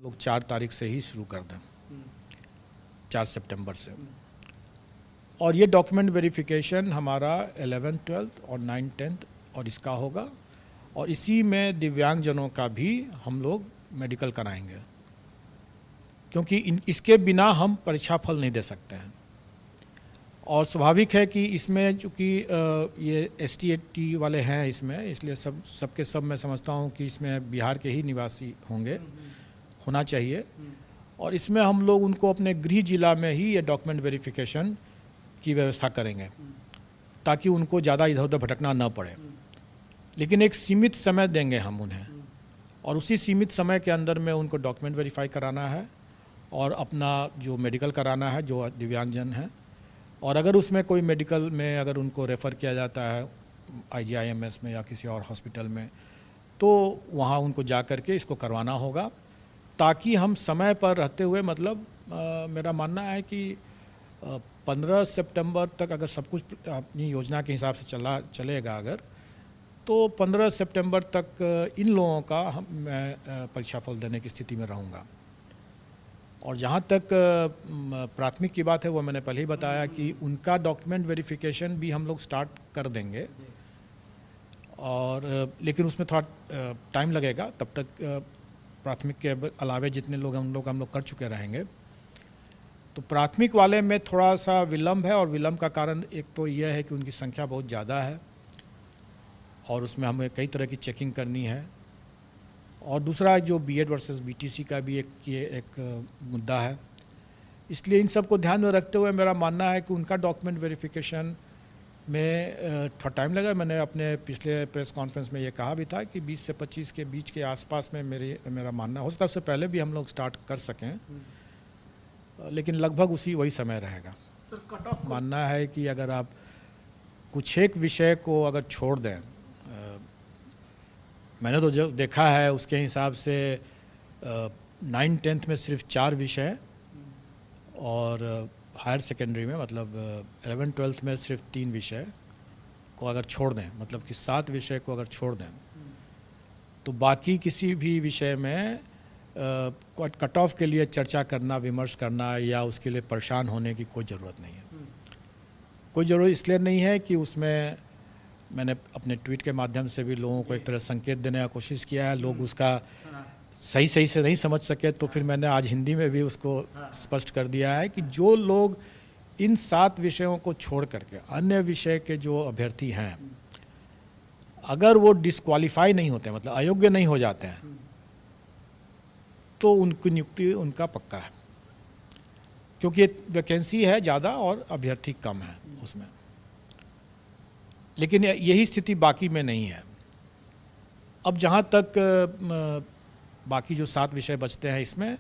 लोग 4 तारीख से ही शुरू कर दें, 4 सितंबर से। और ये डॉक्यूमेंट वेरिफिकेशन हमारा 11th 12th और 9th 10th और इसका होगा, और इसी में दिव्यांगजनों का भी हम लोग मेडिकल कराएंगे, क्योंकि इसके बिना हम परीक्षा फल नहीं दे सकते हैं। और स्वाभाविक है कि इसमें चूँकि ये ST वाले हैं इसमें, इसलिए सबके सब मैं समझता हूँ कि इसमें बिहार के ही निवासी होंगे, होना चाहिए। और इसमें हम लोग उनको अपने गृह जिला में ही ये डॉक्यूमेंट वेरिफिकेशन की व्यवस्था करेंगे, ताकि उनको ज़्यादा इधर उधर भटकना न पड़े। लेकिन एक सीमित समय देंगे हम उन्हें, और उसी सीमित समय के अंदर में उनको डॉक्यूमेंट वेरीफाई कराना है और अपना जो मेडिकल कराना है जो दिव्यांगजन हैं। और अगर उसमें कोई मेडिकल में अगर उनको रेफ़र किया जाता है IGIMS में या किसी और हॉस्पिटल में, तो वहाँ उनको जा कर के इसको करवाना होगा, ताकि हम समय पर रहते हुए, मतलब मेरा मानना है कि 15 सितंबर तक अगर सब कुछ अपनी योजना के हिसाब से चलेगा अगर, तो 15 सितंबर तक इन लोगों का मैं परीक्षा फल देने की स्थिति में रहूँगा। और जहाँ तक प्राथमिक की बात है, वो मैंने पहले ही बताया कि उनका डॉक्यूमेंट वेरिफिकेशन भी हम लोग स्टार्ट कर देंगे, और लेकिन उसमें थोड़ा टाइम लगेगा। तब तक प्राथमिक के अलावे जितने लोग हैं उन लोग हम लोग कर चुके रहेंगे। तो प्राथमिक वाले में थोड़ा सा विलम्ब है, और विलम्ब का कारण एक तो यह है कि उनकी संख्या बहुत ज़्यादा है और उसमें हमें कई तरह की चेकिंग करनी है। और दूसरा जो BEd वर्सेस BTC का भी एक मुद्दा है। इसलिए इन सब को ध्यान में रखते हुए मेरा मानना है कि उनका डॉक्यूमेंट वेरिफिकेशन में थोड़ा टाइम लगा। मैंने अपने पिछले प्रेस कॉन्फ्रेंस में ये कहा भी था कि 20 से 25 के बीच के आसपास में मेरा मानना हो सकता है, उससे पहले भी हम लोग स्टार्ट कर सकें, लेकिन लगभग वही समय रहेगा। सर, कट ऑफ मानना है कि अगर आप कुछ एक विषय को अगर छोड़ दें, मैंने तो जो देखा है उसके हिसाब से 9th 10th में सिर्फ 4 विषय, और हायर सेकेंडरी में मतलब 11th 12th में सिर्फ 3 विषय को अगर छोड़ दें, मतलब कि 7 विषय को अगर छोड़ दें, तो बाकी किसी भी विषय में कट ऑफ के लिए चर्चा करना, विमर्श करना या उसके लिए परेशान होने की कोई ज़रूरत नहीं है। कोई ज़रूरत इसलिए नहीं है कि उसमें मैंने अपने ट्वीट के माध्यम से भी लोगों को एक तरह संकेत देने का कोशिश किया है। लोग उसका सही से नहीं समझ सके, तो फिर मैंने आज हिंदी में भी उसको स्पष्ट कर दिया है कि जो लोग इन 7 विषयों को छोड़ करके अन्य विषय के जो अभ्यर्थी हैं, अगर वो डिस्क्वालीफाई नहीं होते, मतलब अयोग्य नहीं हो जाते हैं, तो उनकी नियुक्ति उनका पक्का है, क्योंकि वैकेंसी है ज़्यादा और अभ्यर्थी कम है उसमें। लेकिन यही स्थिति बाकी में नहीं है। अब जहाँ तक बाकी जो 7 विषय बचते हैं इसमें,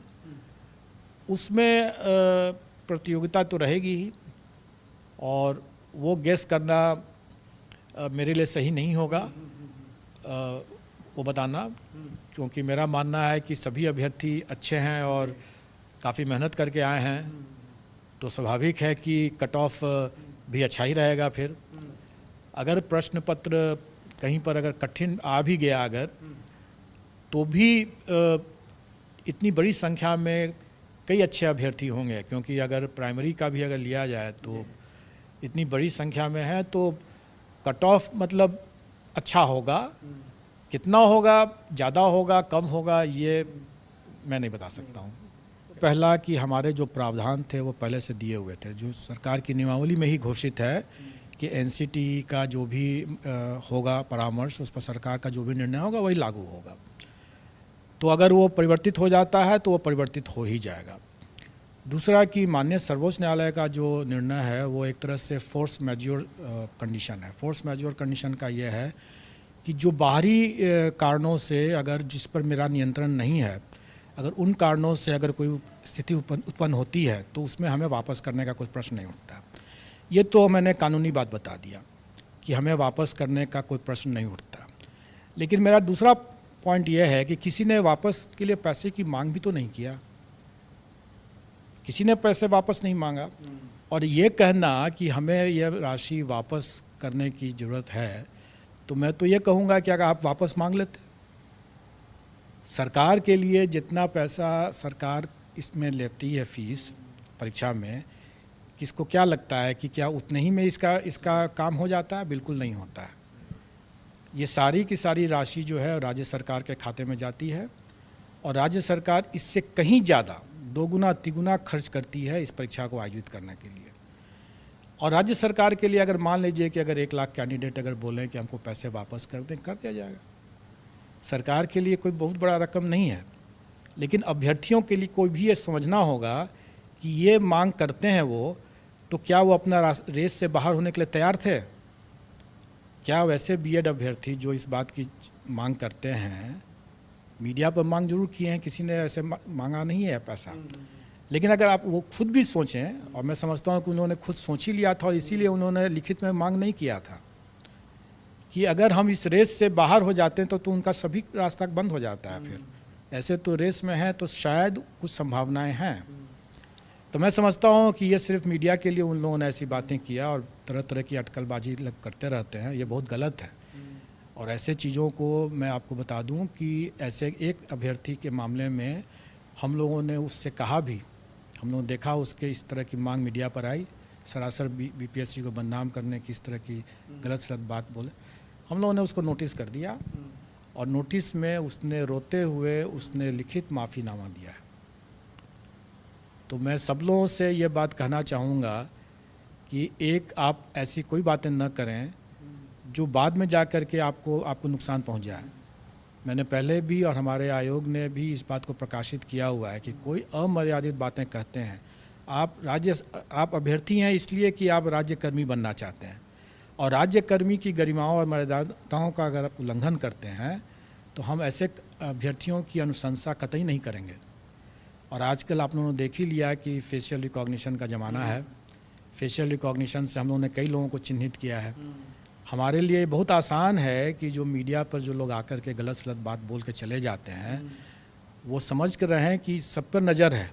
उसमें प्रतियोगिता तो रहेगी ही, और वो गेस करना मेरे लिए सही नहीं होगा वो बताना, क्योंकि मेरा मानना है कि सभी अभ्यर्थी अच्छे हैं और काफ़ी मेहनत करके आए हैं, तो स्वाभाविक है कि कट ऑफ भी अच्छा ही रहेगा। फिर अगर प्रश्न पत्र कहीं पर अगर कठिन आ भी गया अगर, तो भी इतनी बड़ी संख्या में कई अच्छे अभ्यर्थी होंगे, क्योंकि अगर प्राइमरी का भी अगर लिया जाए तो इतनी बड़ी संख्या में है, तो कट ऑफ मतलब अच्छा होगा। कितना होगा, ज़्यादा होगा, कम होगा, ये मैं नहीं बता सकता हूँ। पहला कि हमारे जो प्रावधान थे वो पहले से दिए हुए थे, जो सरकार की नियमावली में ही घोषित है कि NCT का जो भी होगा परामर्श, उस पर सरकार का जो भी निर्णय होगा वही लागू होगा। तो अगर वो परिवर्तित हो जाता है तो वो परिवर्तित हो ही जाएगा। दूसरा कि माननीय सर्वोच्च न्यायालय का जो निर्णय है वो एक तरह से फोर्स मैज्योर कंडीशन है। फोर्स मैज्योर कंडीशन का ये है कि जो बाहरी कारणों से अगर जिस पर मेरा नियंत्रण नहीं है, अगर उन कारणों से अगर कोई स्थिति उत्पन्न होती है, तो उसमें हमें वापस करने का कोई प्रश्न नहीं उठता। ये तो मैंने कानूनी बात बता दिया कि हमें वापस करने का कोई प्रश्न नहीं उठता। लेकिन मेरा दूसरा पॉइंट यह है कि किसी ने वापस के लिए पैसे की मांग भी तो नहीं किया, किसी ने पैसे वापस नहीं मांगा। और ये कहना कि हमें यह राशि वापस करने की ज़रूरत है, तो मैं तो ये कहूँगा कि अगर आप वापस मांग लेते, सरकार के लिए जितना पैसा सरकार इसमें लेती है फीस परीक्षा में, किसको क्या लगता है कि क्या उतने ही में इसका काम हो जाता है? बिल्कुल नहीं होता है। ये सारी की सारी राशि जो है राज्य सरकार के खाते में जाती है और राज्य सरकार इससे कहीं ज़्यादा 2 गुना 3 गुना खर्च करती है इस परीक्षा को आयोजित करने के लिए। और राज्य सरकार के लिए अगर मान लीजिए कि अगर 1 लाख कैंडिडेट अगर बोलें कि हमको पैसे वापस कर दें, कर दिया जाएगा। सरकार के लिए कोई बहुत बड़ा रकम नहीं है, लेकिन अभ्यर्थियों के लिए कोई भी ये समझना होगा कि ये मांग करते हैं वो, तो क्या वो अपना रेस से बाहर होने के लिए तैयार थे? क्या वैसे बीएड अभ्यर्थी जो इस बात की मांग करते हैं, मीडिया पर मांग जरूर किए हैं, किसी ने ऐसे मांगा नहीं है पैसा, लेकिन अगर आप वो खुद भी सोचें, और मैं समझता हूँ कि उन्होंने खुद सोच ही लिया था और इसीलिए उन्होंने लिखित में मांग नहीं किया था कि अगर हम इस रेस से बाहर हो जाते हैं तो उनका सभी रास्ता बंद हो जाता है। फिर ऐसे तो रेस में हैं तो शायद कुछ संभावनाएं हैं। तो मैं समझता हूँ कि ये सिर्फ मीडिया के लिए उन लोगों ने ऐसी बातें किया और तरह तरह की अटकलबाजी करते रहते हैं, ये बहुत गलत है। और ऐसे चीज़ों को मैं आपको बता दूं कि ऐसे एक अभ्यर्थी के मामले में हम लोगों ने उससे कहा भी, हम लोगों ने देखा उसके इस तरह की मांग मीडिया पर आई, सरासर बीपीएससी को बदनाम करने की इस तरह की गलत सलत बात बोले। हम लोगों ने उसको नोटिस कर दिया और नोटिस में उसने रोते हुए उसने लिखित माफ़ीनामा दिया है। तो मैं सब लोगों से ये बात कहना चाहूँगा कि एक आप ऐसी कोई बातें न करें जो बाद में जा कर के आपको नुकसान पहुँच जाए। मैंने पहले भी और हमारे आयोग ने भी इस बात को प्रकाशित किया हुआ है कि कोई अमर्यादित बातें कहते हैं, आप अभ्यर्थी हैं इसलिए कि आप राज्यकर्मी बनना चाहते हैं, और राज्यकर्मी की गरिमाओं और मर्यादाओं का अगर आप उल्लंघन करते हैं तो हम ऐसे अभ्यर्थियों की अनुशंसा कतई नहीं करेंगे। और आजकल आप लोगों ने देख ही लिया कि फेशियल रिकॉग्निशन का ज़माना है। फेशियल रिकॉग्निशन से हम लोगों ने कई लोगों को चिन्हित किया है। हमारे लिए बहुत आसान है कि जो मीडिया पर जो लोग आकर के गलत सलत बात बोल के चले जाते हैं, वो समझ कर रहे हैं कि सब पर नज़र है।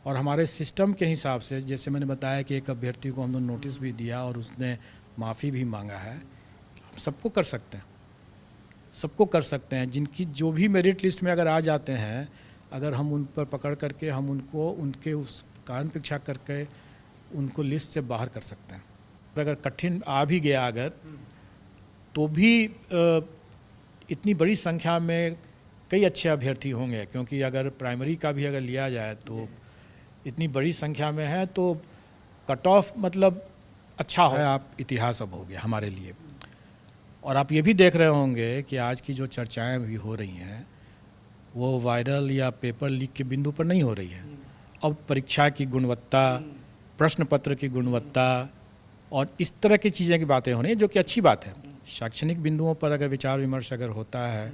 और हमारे सिस्टम के हिसाब से, जैसे मैंने बताया कि एक अभ्यर्थी को हमने नोटिस भी दिया और उसने माफ़ी भी मांगा है, हम सबको कर सकते हैं, सबको कर सकते हैं। जिनकी जो भी मेरिट लिस्ट में अगर आ जाते हैं, अगर हम उन पर पकड़ करके हम उनको उनके उस कारण परीक्षा करके उनको लिस्ट से बाहर कर सकते हैं। अगर कठिन आ भी गया अगर, तो भी इतनी बड़ी संख्या में कई अच्छे अभ्यर्थी होंगे, क्योंकि अगर प्राइमरी का भी अगर लिया जाए तो इतनी बड़ी संख्या में है तो कट ऑफ मतलब अच्छा है। आप इतिहास अब हो गया हमारे लिए। और आप ये भी देख रहे होंगे कि आज की जो चर्चाएं भी हो रही हैं वो वायरल या पेपर लीक के बिंदु पर नहीं हो रही है। अब परीक्षा की गुणवत्ता, प्रश्न पत्र की गुणवत्ता और इस तरह की चीज़ें की बातें हो रही हैं, जो कि अच्छी बात है। शैक्षणिक बिंदुओं पर अगर विचार विमर्श अगर होता है